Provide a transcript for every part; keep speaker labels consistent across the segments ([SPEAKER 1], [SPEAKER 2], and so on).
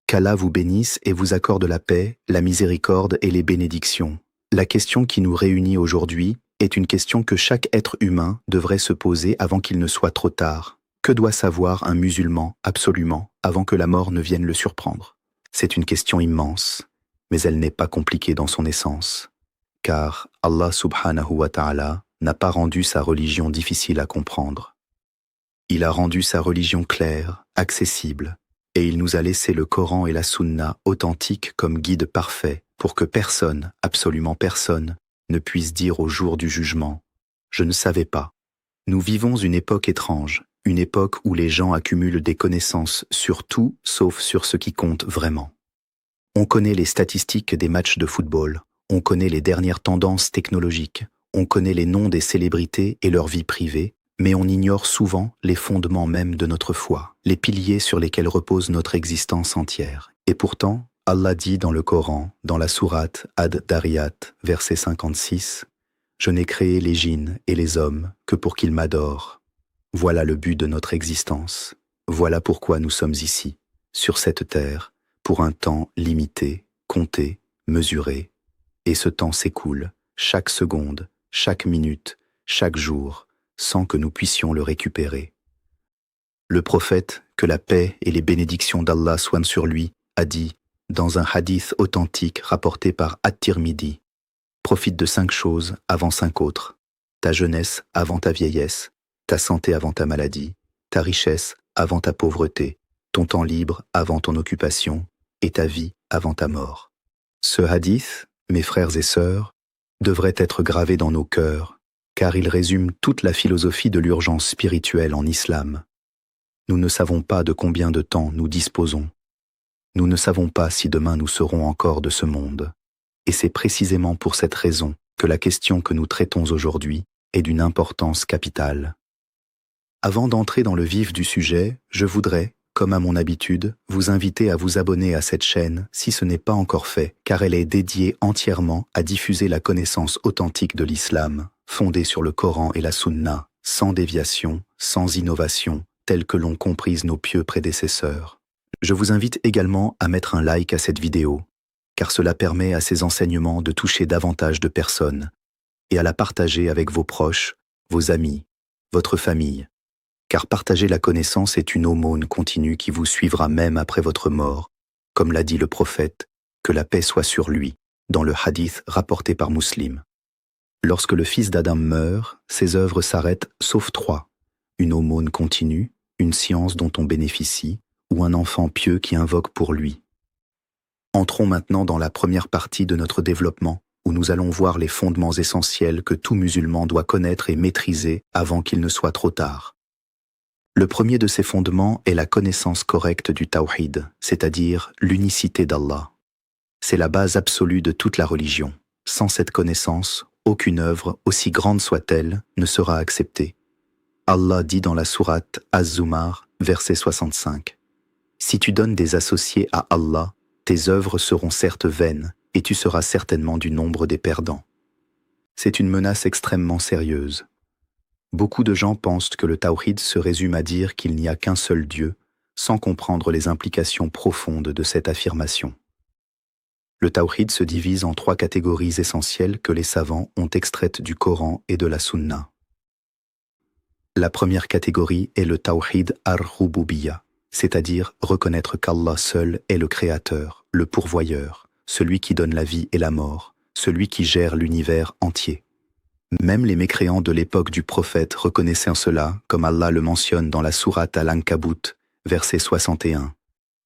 [SPEAKER 1] Qu'Allah vous bénisse et vous accorde la paix, la miséricorde et les bénédictions. La question qui nous réunit aujourd'hui est une question que chaque être humain devrait se poser avant qu'il ne soit trop tard. Que doit savoir un musulman, absolument, avant que la mort ne vienne le surprendre? C'est une question immense, mais elle n'est pas compliquée dans son essence. Car Allah subhanahu wa ta'ala n'a pas rendu sa religion difficile à comprendre. Il a rendu sa religion claire, accessible, et il nous a laissé le Coran et la Sunna authentiques comme guide parfait pour que personne, absolument personne, ne puisse dire au jour du jugement « Je ne savais pas ». Nous vivons une époque étrange, une époque où les gens accumulent des connaissances sur tout sauf sur ce qui compte vraiment. On connaît les statistiques des matchs de football, on connaît les dernières tendances technologiques, on connaît les noms des célébrités et leur vie privée, mais on ignore souvent les fondements même de notre foi, les piliers sur lesquels repose notre existence entière. Et pourtant, Allah dit dans le Coran, dans la sourate Ad-Dariyat, verset 56, « Je n'ai créé les djinns et les hommes que pour qu'ils m'adorent. Voilà le but de notre existence. Voilà pourquoi nous sommes ici, sur cette terre, pour un temps limité, compté, mesuré. Et ce temps s'écoule, chaque seconde, chaque minute, chaque jour, sans que nous puissions le récupérer. » Le prophète, que la paix et les bénédictions d'Allah soient sur lui, a dit, dans un hadith authentique rapporté par At-Tirmidhi, « Profite de 5 choses avant 5 autres, ta jeunesse avant ta vieillesse, ta santé avant ta maladie, ta richesse avant ta pauvreté, ton temps libre avant ton occupation et ta vie avant ta mort. » Ce hadith, mes frères et sœurs, devrait être gravé dans nos cœurs, car il résume toute la philosophie de l'urgence spirituelle en islam. Nous ne savons pas de combien de temps nous disposons. Nous ne savons pas si demain nous serons encore de ce monde. Et c'est précisément pour cette raison que la question que nous traitons aujourd'hui est d'une importance capitale. Avant d'entrer dans le vif du sujet, je voudrais, comme à mon habitude, vous inviter à vous abonner à cette chaîne si ce n'est pas encore fait, car elle est dédiée entièrement à diffuser la connaissance authentique de l'islam, fondée sur le Coran et la Sunna, sans déviation, sans innovation, telle que l'ont comprise nos pieux prédécesseurs. Je vous invite également à mettre un like à cette vidéo, car cela permet à ces enseignements de toucher davantage de personnes, et à la partager avec vos proches, vos amis, votre famille, car partager la connaissance est une aumône continue qui vous suivra même après votre mort, comme l'a dit le prophète, que la paix soit sur lui, dans le hadith rapporté par Muslim. Lorsque le fils d'Adam meurt, ses œuvres s'arrêtent sauf 3, une aumône continue, une science dont on bénéficie, ou un enfant pieux qui invoque pour lui. Entrons maintenant dans la première partie de notre développement, où nous allons voir les fondements essentiels que tout musulman doit connaître et maîtriser avant qu'il ne soit trop tard. Le premier de ces fondements est la connaissance correcte du tawhid, c'est-à-dire l'unicité d'Allah. C'est la base absolue de toute la religion. Sans cette connaissance, aucune œuvre, aussi grande soit-elle, ne sera acceptée. Allah dit dans la sourate Az-Zumar, verset 65, « Si tu donnes des associés à Allah, tes œuvres seront certes vaines, et tu seras certainement du nombre des perdants. » C'est une menace extrêmement sérieuse. Beaucoup de gens pensent que le tawhid se résume à dire qu'il n'y a qu'un seul Dieu, sans comprendre les implications profondes de cette affirmation. Le tawhid se divise en 3 catégories essentielles que les savants ont extraites du Coran et de la Sunna. La première catégorie est le tawhid ar-rububiyya, c'est-à-dire reconnaître qu'Allah seul est le créateur, le pourvoyeur, celui qui donne la vie et la mort, celui qui gère l'univers entier. Même les mécréants de l'époque du prophète reconnaissaient cela, comme Allah le mentionne dans la sourate Al-Ankabut, verset 61.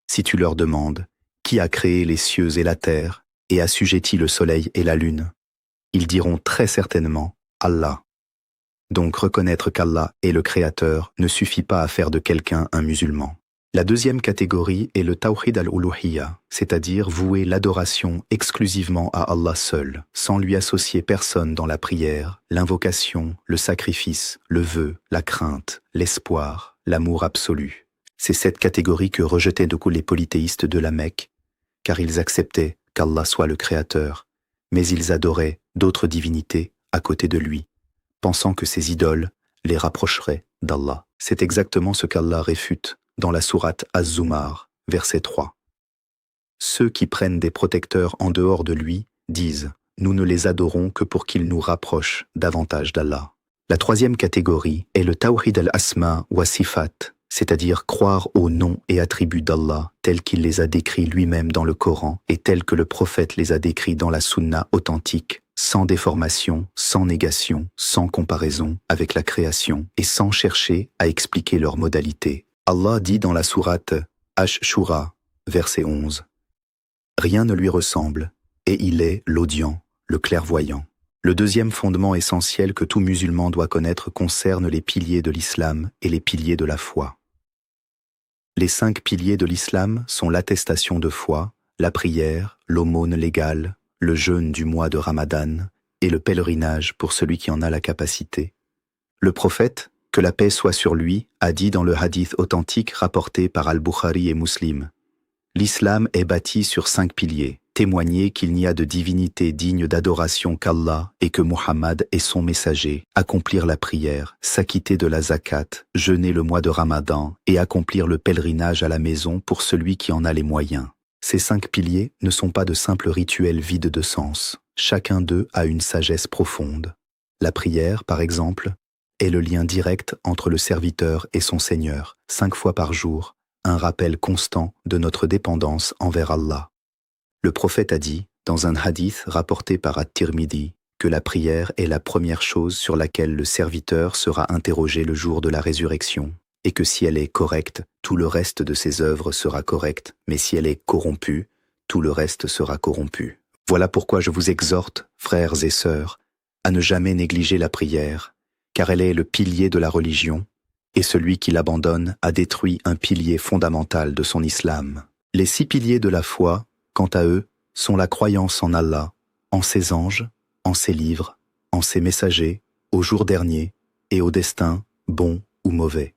[SPEAKER 1] Si tu leur demandes, qui a créé les cieux et la terre, et assujetti le soleil et la lune? Ils diront très certainement, Allah. Donc reconnaître qu'Allah est le créateur ne suffit pas à faire de quelqu'un un musulman. La deuxième catégorie est le tawhid al-uluhiyya, c'est-à-dire vouer l'adoration exclusivement à Allah seul, sans lui associer personne dans la prière, l'invocation, le sacrifice, le vœu, la crainte, l'espoir, l'amour absolu. C'est cette catégorie que rejetaient de coup les polythéistes de la Mecque, car ils acceptaient qu'Allah soit le créateur, mais ils adoraient d'autres divinités à côté de lui, pensant que ces idoles les rapprocheraient d'Allah. C'est exactement ce qu'Allah réfute dans la sourate Az-Zumar, verset 3. Ceux qui prennent des protecteurs en dehors de lui disent « Nous ne les adorons que pour qu'ils nous rapprochent davantage d'Allah ». La troisième catégorie est le Tawhid al-Asma wa Sifat, c'est-à-dire croire aux noms et attributs d'Allah tels qu'il les a décrits lui-même dans le Coran et tels que le prophète les a décrits dans la Sunna authentique, sans déformation, sans négation, sans comparaison avec la création et sans chercher à expliquer leurs modalités. Allah dit dans la sourate Ash-Shura, verset 11, « Rien ne lui ressemble, et il est l'audient, le clairvoyant. » Le deuxième fondement essentiel que tout musulman doit connaître concerne les piliers de l'islam et les piliers de la foi. Les 5 piliers de l'islam sont l'attestation de foi, la prière, l'aumône légale, le jeûne du mois de Ramadan et le pèlerinage pour celui qui en a la capacité. Le prophète, que la paix soit sur lui, a dit dans le hadith authentique rapporté par Al-Bukhari et Muslim, « L'islam est bâti sur 5 piliers. Témoigner qu'il n'y a de divinité digne d'adoration qu'Allah et que Muhammad est son messager, accomplir la prière, s'acquitter de la zakat, jeûner le mois de Ramadan et accomplir le pèlerinage à la maison pour celui qui en a les moyens. » Ces 5 piliers ne sont pas de simples rituels vides de sens. Chacun d'eux a une sagesse profonde. La prière, par exemple, est le lien direct entre le serviteur et son Seigneur, 5 fois par jour, un rappel constant de notre dépendance envers Allah. Le prophète a dit, dans un hadith rapporté par At-Tirmidhi, que la prière est la première chose sur laquelle le serviteur sera interrogé le jour de la résurrection, et que si elle est correcte, tout le reste de ses œuvres sera correct, mais si elle est corrompue, tout le reste sera corrompu. Voilà pourquoi je vous exhorte, frères et sœurs, à ne jamais négliger la prière, car elle est le pilier de la religion, et celui qui l'abandonne a détruit un pilier fondamental de son islam. Les 6 piliers de la foi, quant à eux, sont la croyance en Allah, en ses anges, en ses livres, en ses messagers, au jour dernier et au destin, bon ou mauvais.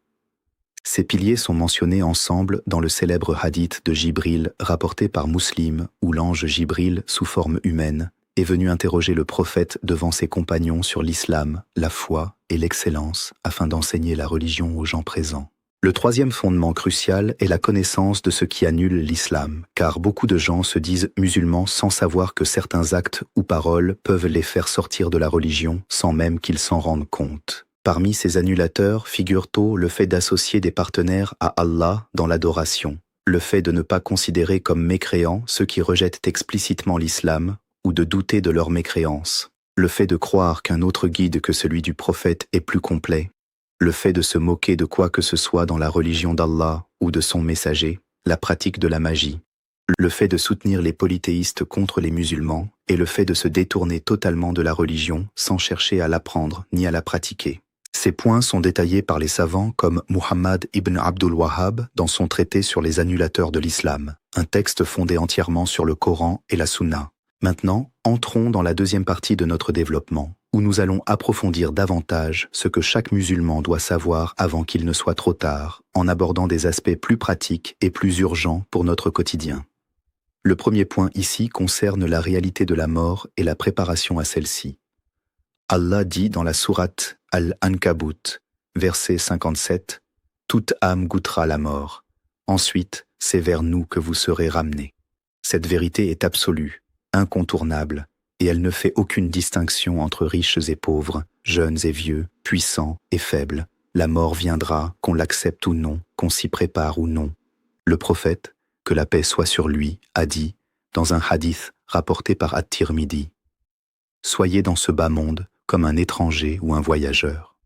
[SPEAKER 1] Ces piliers sont mentionnés ensemble dans le célèbre hadith de Jibril rapporté par Muslim où l'ange Jibril, sous forme humaine, est venu interroger le prophète devant ses compagnons sur l'islam, la foi et l'excellence afin d'enseigner la religion aux gens présents. Le troisième fondement crucial est la connaissance de ce qui annule l'islam, car beaucoup de gens se disent musulmans sans savoir que certains actes ou paroles peuvent les faire sortir de la religion sans même qu'ils s'en rendent compte. Parmi ces annulateurs figure tôt le fait d'associer des partenaires à Allah dans l'adoration, le fait de ne pas considérer comme mécréants ceux qui rejettent explicitement l'islam ou de douter de leur mécréance, le fait de croire qu'un autre guide que celui du prophète est plus complet, le fait de se moquer de quoi que ce soit dans la religion d'Allah ou de son messager, la pratique de la magie, le fait de soutenir les polythéistes contre les musulmans et le fait de se détourner totalement de la religion sans chercher à l'apprendre ni à la pratiquer. Ces points sont détaillés par les savants comme Muhammad ibn Abdul Wahhab dans son traité sur les annulateurs de l'islam, un texte fondé entièrement sur le Coran et la Sunna. Maintenant, entrons dans la deuxième partie de notre développement, où nous allons approfondir davantage ce que chaque musulman doit savoir avant qu'il ne soit trop tard, en abordant des aspects plus pratiques et plus urgents pour notre quotidien. Le premier point ici concerne la réalité de la mort et la préparation à celle-ci. Allah dit dans la sourate Al-Ankabut, verset 57, « Toute âme goûtera la mort. Ensuite, c'est vers nous que vous serez ramenés. » Cette vérité est absolue, incontournable, et elle ne fait aucune distinction entre riches et pauvres, jeunes et vieux, puissants et faibles. La mort viendra, qu'on l'accepte ou non, qu'on s'y prépare ou non. Le prophète, que la paix soit sur lui, a dit, dans un hadith rapporté par At-Tirmidhi, « Soyez dans ce bas monde comme un étranger ou un voyageur. »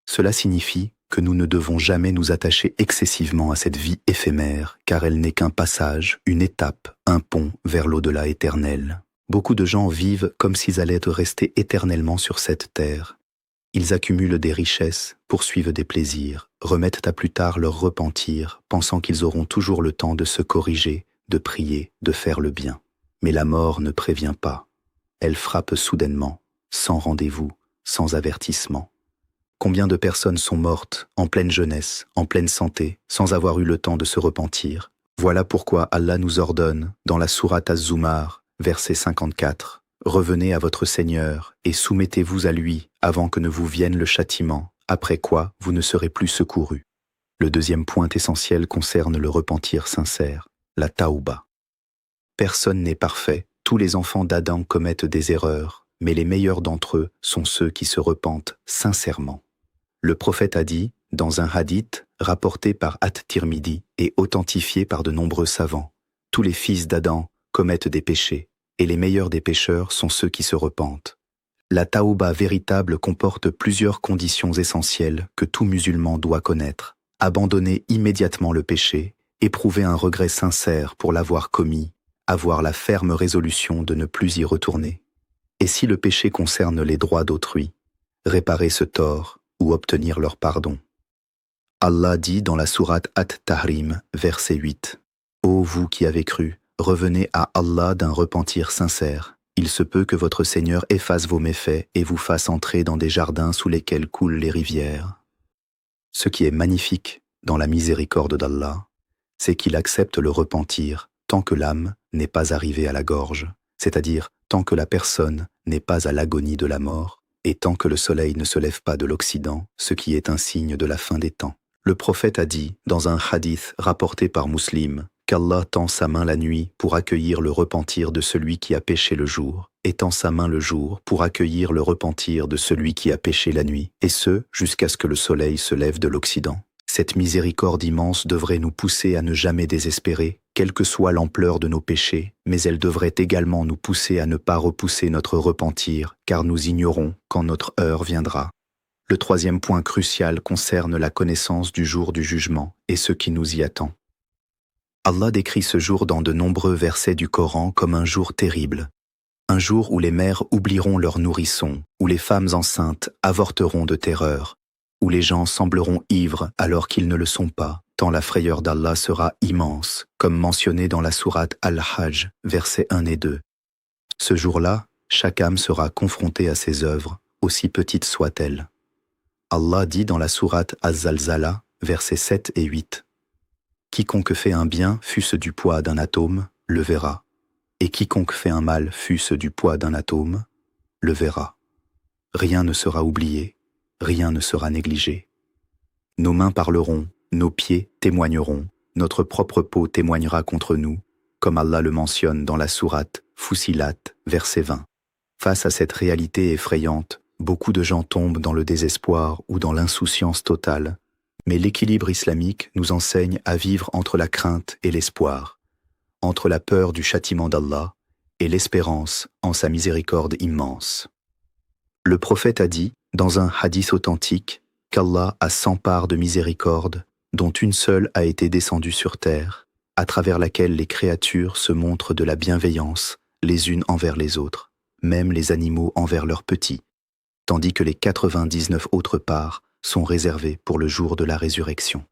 [SPEAKER 1] Cela signifie que nous ne devons jamais nous attacher excessivement à cette vie éphémère, car elle n'est qu'un passage, une étape, un pont vers l'au-delà éternel. Beaucoup de gens vivent comme s'ils allaient rester éternellement sur cette terre. Ils accumulent des richesses, poursuivent des plaisirs, remettent à plus tard leur repentir, pensant qu'ils auront toujours le temps de se corriger, de prier, de faire le bien. Mais la mort ne prévient pas. Elle frappe soudainement, sans rendez-vous, sans avertissement. Combien de personnes sont mortes, en pleine jeunesse, en pleine santé, sans avoir eu le temps de se repentir? Voilà pourquoi Allah nous ordonne, dans la sourate Az-Zumar, verset 54, « Revenez à votre Seigneur et soumettez-vous à lui avant que ne vous vienne le châtiment, après quoi vous ne serez plus secourus. » Le deuxième point essentiel concerne le repentir sincère, la taouba. Personne n'est parfait, tous les enfants d'Adam commettent des erreurs, mais les meilleurs d'entre eux sont ceux qui se repentent sincèrement. Le prophète a dit, dans un hadith rapporté par At-Tirmidhi et authentifié par de nombreux savants, tous les fils d'Adam commettent des péchés, et les meilleurs des pécheurs sont ceux qui se repentent. La taouba véritable comporte plusieurs conditions essentielles que tout musulman doit connaître. Abandonner immédiatement le péché, éprouver un regret sincère pour l'avoir commis, avoir la ferme résolution de ne plus y retourner. Et si le péché concerne les droits d'autrui, réparer ce tort ou obtenir leur pardon. Allah dit dans la sourate At-Tahrim, verset 8, « Ô vous qui avez cru, revenez à Allah d'un repentir sincère. Il se peut que votre Seigneur efface vos méfaits et vous fasse entrer dans des jardins sous lesquels coulent les rivières. » Ce qui est magnifique dans la miséricorde d'Allah, c'est qu'il accepte le repentir tant que l'âme n'est pas arrivée à la gorge, c'est-à-dire tant que la personne n'est pas à l'agonie de la mort, et tant que le soleil ne se lève pas de l'Occident, ce qui est un signe de la fin des temps. Le prophète a dit, dans un hadith rapporté par Muslim, qu'Allah tend sa main la nuit pour accueillir le repentir de celui qui a péché le jour, et tend sa main le jour pour accueillir le repentir de celui qui a péché la nuit, et ce, jusqu'à ce que le soleil se lève de l'Occident. Cette miséricorde immense devrait nous pousser à ne jamais désespérer, quelle que soit l'ampleur de nos péchés, mais elle devrait également nous pousser à ne pas repousser notre repentir, car nous ignorons quand notre heure viendra. Le troisième point crucial concerne la connaissance du jour du jugement et ce qui nous y attend. Allah décrit ce jour dans de nombreux versets du Coran comme un jour terrible, un jour où les mères oublieront leurs nourrissons, où les femmes enceintes avorteront de terreur, où les gens sembleront ivres alors qu'ils ne le sont pas, tant la frayeur d'Allah sera immense, comme mentionné dans la sourate Al-Hajj, versets 1 et 2. Ce jour-là, chaque âme sera confrontée à ses œuvres, aussi petites soient-elles. Allah dit dans la sourate Az-Zalzala, versets 7 et 8, « Quiconque fait un bien, fût-ce du poids d'un atome, le verra, et quiconque fait un mal, fût-ce du poids d'un atome, le verra. Rien ne sera oublié, rien ne sera négligé. Nos mains parleront, nos pieds témoigneront, notre propre peau témoignera contre nous, comme Allah le mentionne dans la sourate Fussilat, verset 20. Face à cette réalité effrayante, beaucoup de gens tombent dans le désespoir ou dans l'insouciance totale, mais l'équilibre islamique nous enseigne à vivre entre la crainte et l'espoir, entre la peur du châtiment d'Allah et l'espérance en sa miséricorde immense. Le prophète a dit, dans un hadith authentique, qu'Allah a 100 parts de miséricorde, dont une seule a été descendue sur terre, à travers laquelle les créatures se montrent de la bienveillance les unes envers les autres, même les animaux envers leurs petits, tandis que les 99 autres parts sont réservées pour le jour de la résurrection.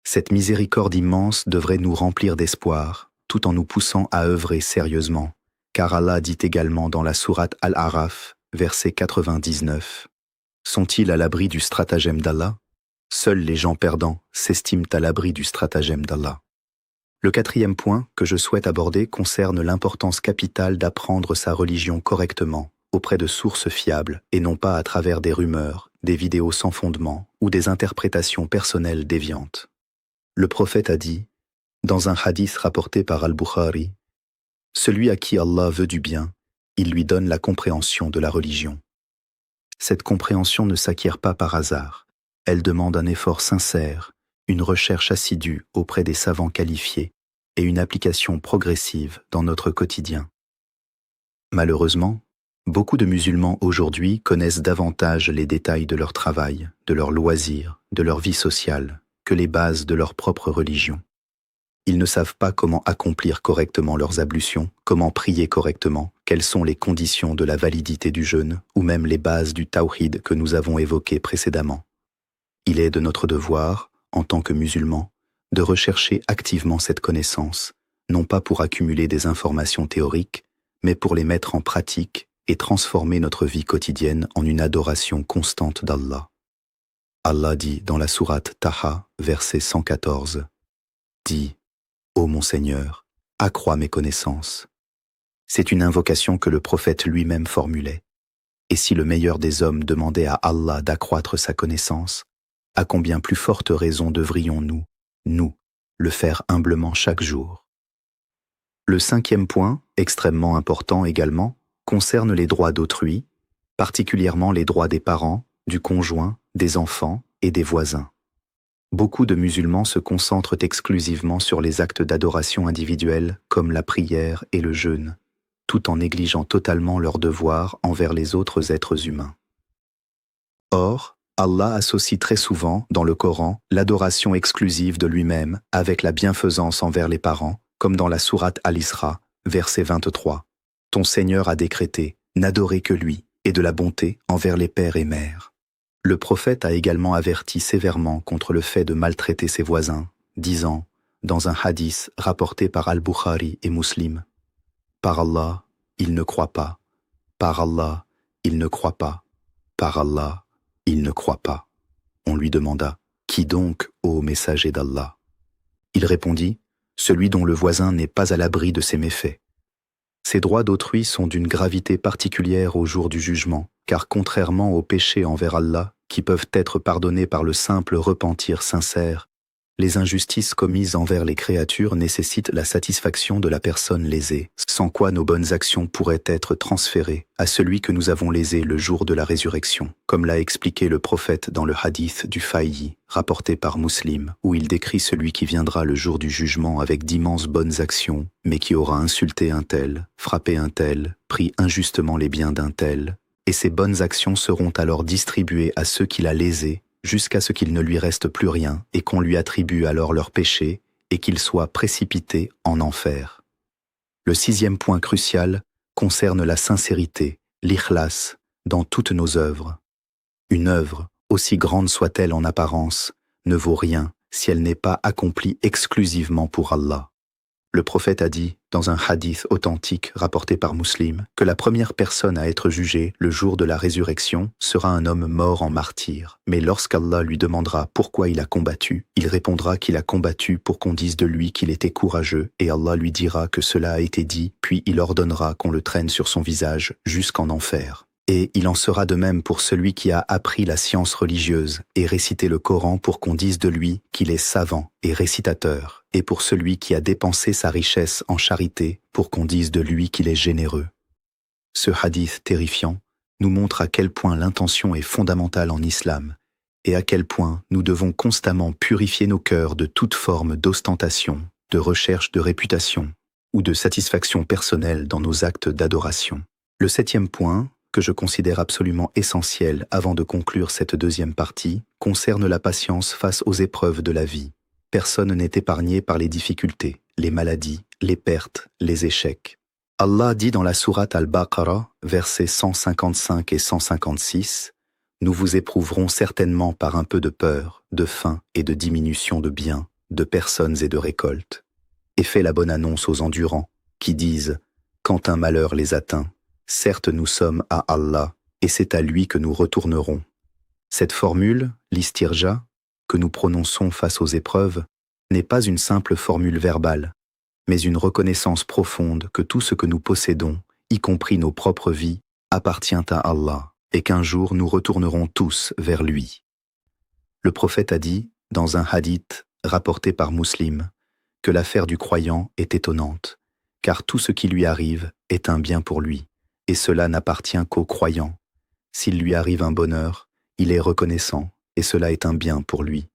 [SPEAKER 1] Cette miséricorde immense devrait nous remplir d'espoir, tout en nous poussant à œuvrer sérieusement, car Allah dit également dans la sourate Al-Araf, verset 99, « Sont-ils à l'abri du stratagème d'Allah ? Seuls les gens perdants s'estiment à l'abri du stratagème d'Allah. » Le quatrième point que je souhaite aborder concerne l'importance capitale d'apprendre sa religion correctement, auprès de sources fiables et non pas à travers des rumeurs, des vidéos sans fondement ou des interprétations personnelles déviantes. Le prophète a dit, dans un hadith rapporté par Al-Bukhari, « Celui à qui Allah veut du bien, il lui donne la compréhension de la religion. » Cette compréhension ne s'acquiert pas par hasard, elle demande un effort sincère, une recherche assidue auprès des savants qualifiés et une application progressive dans notre quotidien. Malheureusement, beaucoup de musulmans aujourd'hui connaissent davantage les détails de leur travail, de leurs loisirs, de leur vie sociale, que les bases de leur propre religion. Ils ne savent pas comment accomplir correctement leurs ablutions, comment prier correctement, quelles sont les conditions de la validité du jeûne, ou même les bases du tawhid que nous avons évoquées précédemment. Il est de notre devoir, en tant que musulmans, de rechercher activement cette connaissance, non pas pour accumuler des informations théoriques, mais pour les mettre en pratique et transformer notre vie quotidienne en une adoration constante d'Allah. Allah dit dans la sourate Taha, verset 114, « Dis, ô mon Seigneur, accrois mes connaissances. » C'est une invocation que le prophète lui-même formulait. Et si le meilleur des hommes demandait à Allah d'accroître sa connaissance, à combien plus forte raison devrions-nous, nous, le faire humblement chaque jour? Le cinquième point, extrêmement important également, concerne les droits d'autrui, particulièrement les droits des parents, du conjoint, des enfants et des voisins. Beaucoup de musulmans se concentrent exclusivement sur les actes d'adoration individuels comme la prière et le jeûne, tout en négligeant totalement leurs devoirs envers les autres êtres humains. Or, Allah associe très souvent, dans le Coran, l'adoration exclusive de lui-même avec la bienfaisance envers les parents, comme dans la sourate Al-Isra, verset 23. Ton Seigneur a décrété, n'adorez que lui, et de la bonté envers les pères et mères. Le prophète a également averti sévèrement contre le fait de maltraiter ses voisins, disant, dans un hadith rapporté par Al-Bukhari et Muslim, « Par Allah, il ne croit pas. Par Allah, il ne croit pas. Par Allah, il ne croit pas. » On lui demanda, « Qui donc, ô messager d'Allah ?» Il répondit, « Celui dont le voisin n'est pas à l'abri de ses méfaits. » Ces droits d'autrui sont d'une gravité particulière au jour du jugement, car contrairement aux péchés envers Allah, qui peuvent être pardonnés par le simple repentir sincère, les injustices commises envers les créatures nécessitent la satisfaction de la personne lésée, sans quoi nos bonnes actions pourraient être transférées à celui que nous avons lésé le jour de la résurrection, comme l'a expliqué le prophète dans le hadith du Faïi, rapporté par Muslim, où il décrit celui qui viendra le jour du jugement avec d'immenses bonnes actions, mais qui aura insulté un tel, frappé un tel, pris injustement les biens d'un tel, et ces bonnes actions seront alors distribuées à ceux qu'il a lésés, jusqu'à ce qu'il ne lui reste plus rien et qu'on lui attribue alors leurs péchés et qu'il soit précipité en enfer. Le sixième point crucial concerne la sincérité, l'ikhlas, dans toutes nos œuvres. Une œuvre, aussi grande soit-elle en apparence, ne vaut rien si elle n'est pas accomplie exclusivement pour Allah. Le prophète a dit, dans un hadith authentique rapporté par Muslim, que la première personne à être jugée le jour de la résurrection sera un homme mort en martyr. Mais lorsqu'Allah lui demandera pourquoi il a combattu, il répondra qu'il a combattu pour qu'on dise de lui qu'il était courageux, et Allah lui dira que cela a été dit, puis il ordonnera qu'on le traîne sur son visage jusqu'en enfer. Et il en sera de même pour celui qui a appris la science religieuse et récité le Coran pour qu'on dise de lui qu'il est savant et récitateur, et pour celui qui a dépensé sa richesse en charité pour qu'on dise de lui qu'il est généreux. Ce hadith terrifiant nous montre à quel point l'intention est fondamentale en islam, et à quel point nous devons constamment purifier nos cœurs de toute forme d'ostentation, de recherche de réputation ou de satisfaction personnelle dans nos actes d'adoration. Le septième point, que je considère absolument essentiel avant de conclure cette deuxième partie, concerne la patience face aux épreuves de la vie. Personne n'est épargné par les difficultés, les maladies, les pertes, les échecs. Allah dit dans la sourate Al-Baqarah, versets 155 et 156, « Nous vous éprouverons certainement par un peu de peur, de faim et de diminution de biens, de personnes et de récoltes. Et fais la bonne annonce aux endurants, qui disent « Quand un malheur les atteint, certes nous sommes à Allah, et c'est à lui que nous retournerons. » Cette formule, l'istirja, que nous prononçons face aux épreuves, n'est pas une simple formule verbale, mais une reconnaissance profonde que tout ce que nous possédons, y compris nos propres vies, appartient à Allah, et qu'un jour nous retournerons tous vers lui. Le prophète a dit, dans un hadith rapporté par Muslim, que l'affaire du croyant est étonnante, car tout ce qui lui arrive est un bien pour lui. Et cela n'appartient qu'au croyant. S'il lui arrive un bonheur, il est reconnaissant, et cela est un bien pour lui.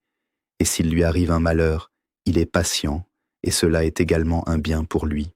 [SPEAKER 1] Et s'il lui arrive un malheur, il est patient, et cela est également un bien pour lui.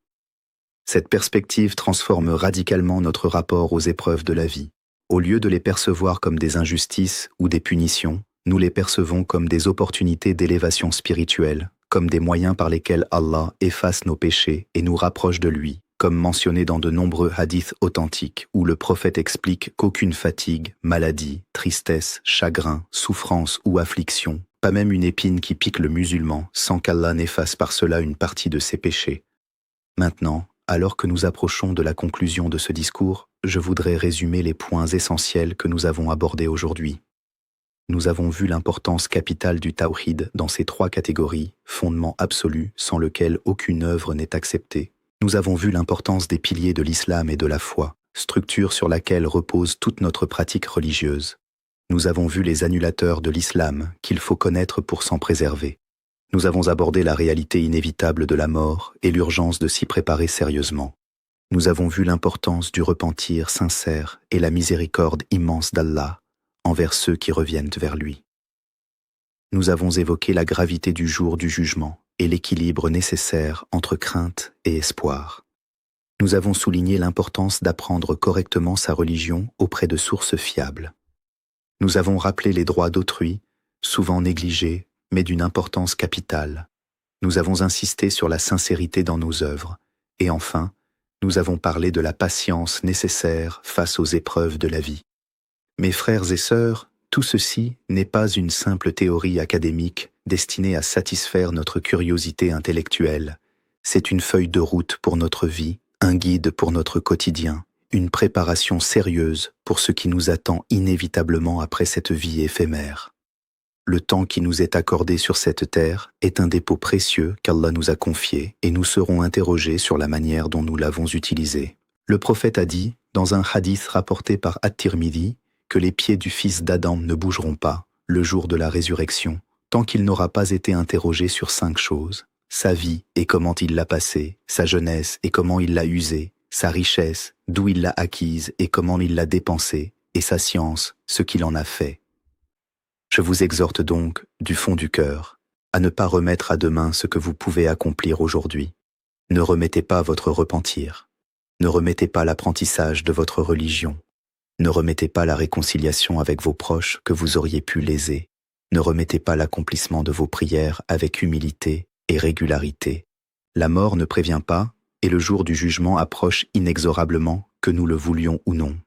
[SPEAKER 1] Cette perspective transforme radicalement notre rapport aux épreuves de la vie. Au lieu de les percevoir comme des injustices ou des punitions, nous les percevons comme des opportunités d'élévation spirituelle, comme des moyens par lesquels Allah efface nos péchés et nous rapproche de lui, comme mentionné dans de nombreux hadiths authentiques où le prophète explique qu'aucune fatigue, maladie, tristesse, chagrin, souffrance ou affliction, pas même une épine qui pique le musulman, sans qu'Allah n'efface par cela une partie de ses péchés. Maintenant, alors que nous approchons de la conclusion de ce discours, je voudrais résumer les points essentiels que nous avons abordés aujourd'hui. Nous avons vu l'importance capitale du tawhid dans ces trois catégories, fondement absolu sans lequel aucune œuvre n'est acceptée. Nous avons vu l'importance des piliers de l'islam et de la foi, structure sur laquelle repose toute notre pratique religieuse. Nous avons vu les annulateurs de l'islam qu'il faut connaître pour s'en préserver. Nous avons abordé la réalité inévitable de la mort et l'urgence de s'y préparer sérieusement. Nous avons vu l'importance du repentir sincère et la miséricorde immense d'Allah envers ceux qui reviennent vers lui. Nous avons évoqué la gravité du jour du jugement et l'équilibre nécessaire entre crainte et espoir. Nous avons souligné l'importance d'apprendre correctement sa religion auprès de sources fiables. Nous avons rappelé les droits d'autrui, souvent négligés, mais d'une importance capitale. Nous avons insisté sur la sincérité dans nos œuvres. Et enfin, nous avons parlé de la patience nécessaire face aux épreuves de la vie. Mes frères et sœurs, tout ceci n'est pas une simple théorie académique destinée à satisfaire notre curiosité intellectuelle. C'est une feuille de route pour notre vie, un guide pour notre quotidien, une préparation sérieuse pour ce qui nous attend inévitablement après cette vie éphémère. Le temps qui nous est accordé sur cette terre est un dépôt précieux qu'Allah nous a confié et nous serons interrogés sur la manière dont nous l'avons utilisé. Le prophète a dit, dans un hadith rapporté par At-Tirmidhi, que les pieds du fils d'Adam ne bougeront pas, le jour de la résurrection, tant qu'il n'aura pas été interrogé sur 5 choses. Sa vie et comment il l'a passée, sa jeunesse et comment il l'a usée, sa richesse, d'où il l'a acquise et comment il l'a dépensée, et sa science, ce qu'il en a fait. Je vous exhorte donc, du fond du cœur, à ne pas remettre à demain ce que vous pouvez accomplir aujourd'hui. Ne remettez pas votre repentir. Ne remettez pas l'apprentissage de votre religion. Ne remettez pas la réconciliation avec vos proches que vous auriez pu léser. Ne remettez pas l'accomplissement de vos prières avec humilité et régularité. La mort ne prévient pas, et le jour du jugement approche inexorablement, que nous le voulions ou non.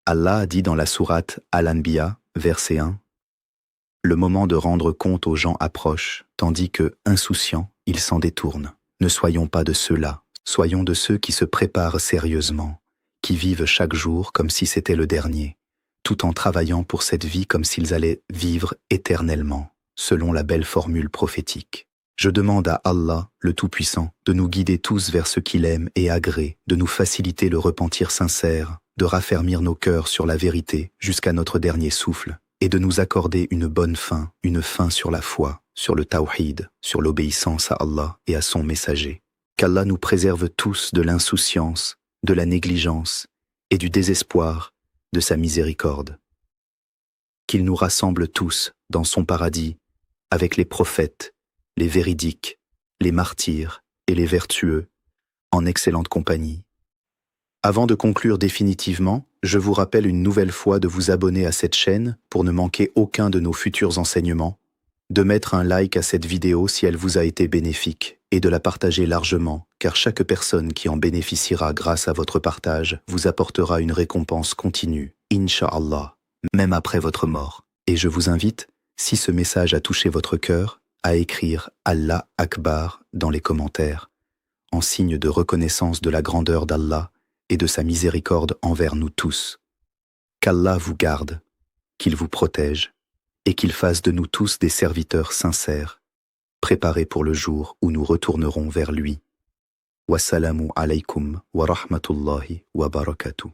[SPEAKER 1] Allah a dit dans la sourate Al-Anbiya, verset 1, « Le moment de rendre compte aux gens approche, tandis que, insouciants, ils s'en détournent. Ne soyons pas de ceux-là, soyons de ceux qui se préparent sérieusement, qui vivent chaque jour comme si c'était le dernier, tout en travaillant pour cette vie comme s'ils allaient vivre éternellement, selon la belle formule prophétique. Je demande à Allah, le Tout-Puissant, de nous guider tous vers ce qu'il aime et agrée, de nous faciliter le repentir sincère, de raffermir nos cœurs sur la vérité jusqu'à notre dernier souffle, et de nous accorder une bonne fin, une fin sur la foi, sur le tawhid, sur l'obéissance à Allah et à son messager. Qu'Allah nous préserve tous de l'insouciance, de la négligence et du désespoir de sa miséricorde. Qu'il nous rassemble tous dans son paradis, avec les prophètes, les véridiques, les martyrs et les vertueux, en excellente compagnie. Avant de conclure définitivement, je vous rappelle une nouvelle fois de vous abonner à cette chaîne pour ne manquer aucun de nos futurs enseignements, de mettre un like à cette vidéo si elle vous a été bénéfique et de la partager largement, car chaque personne qui en bénéficiera grâce à votre partage vous apportera une récompense continue, Inch'Allah, même après votre mort. Et je vous invite, si ce message a touché votre cœur, à écrire Allah Akbar dans les commentaires, en signe de reconnaissance de la grandeur d'Allah et de sa miséricorde envers nous tous. Qu'Allah vous garde, qu'il vous protège, et qu'il fasse de nous tous des serviteurs sincères, préparés pour le jour où nous retournerons vers lui. Wassalamu alaykum wa rahmatullahi wa barakatuh.